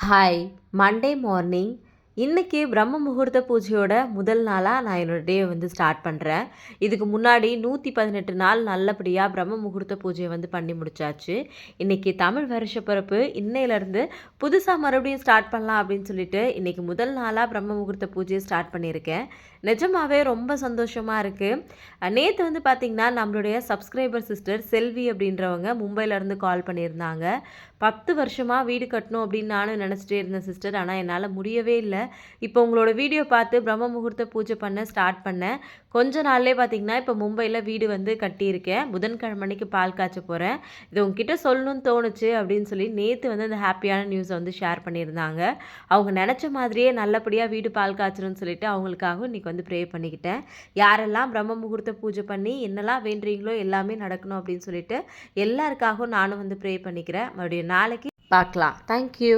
Hi Monday morning. இன்றைக்கி பிரம்ம முகூர்த்த பூஜையோட முதல் நாளாக நான் என்னோடய டே ஸ்டார்ட் பண்ணுறேன். இதுக்கு முன்னாடி 118 நாள் நல்லபடியாக பிரம்ம முகூர்த்த பூஜையை பண்ணி முடிச்சாச்சு. இன்றைக்கி தமிழ் வருஷப்பிறப்பு. இன்னையிலேருந்து புதுசாக மறுபடியும் ஸ்டார்ட் பண்ணலாம் அப்படின்னு சொல்லிட்டு இன்றைக்கி முதல் நாளாக பிரம்ம முகூர்த்த பூஜையை ஸ்டார்ட் பண்ணியிருக்கேன். நிஜமாகவே ரொம்ப சந்தோஷமாக இருக்குது. நேற்று பார்த்திங்கன்னா நம்மளுடைய சப்ஸ்கிரைபர் சிஸ்டர் செல்வி அப்படின்றவங்க மும்பையிலேருந்து கால் பண்ணியிருந்தாங்க. 10 வருஷமாக வீடு கட்டணும் அப்படின்னு நானும் நினச்சிட்டே இருந்தேன் சிஸ்டர். ஆனால் என்னால் முடியவே இல்லை. இப்போ உங்களோட வீடியோ பார்த்து பிரம்ம முகூர்த்த பூஜை பண்ண ஸ்டார்ட் பண்ணேன். கொஞ்ச நாள்லேயே பார்த்திங்கன்னா இப்போ மும்பையில் வீடு கட்டியிருக்கேன். புதன்கிழமைக்கு பால் காய்ச்ச போகிறேன். இது உங்ககிட்ட சொல்லணும்னு தோணுச்சு அப்படின்னு சொல்லி நேற்று அந்த ஹாப்பியான நியூஸை ஷேர் பண்ணியிருந்தாங்க. அவங்க நினச்ச மாதிரியே நல்லபடியாக வீடு பால் காய்ச்சணும்னு சொல்லிட்டு அவங்களுக்காகவும் இன்றைக்கி ப்ரே பண்ணிக்கிட்டேன். யாரெல்லாம் பிரம்ம முகூர்த்த பூஜை பண்ணி என்னெல்லாம் வேண்டுறீங்களோ எல்லாமே நடக்கணும் அப்படின்னு சொல்லிட்டு எல்லாருக்காகவும் நானும் ப்ரே பண்ணிக்கிறேன். மறுபடியும் நாளைக்கு பார்க்கலாம். தேங்க்யூ.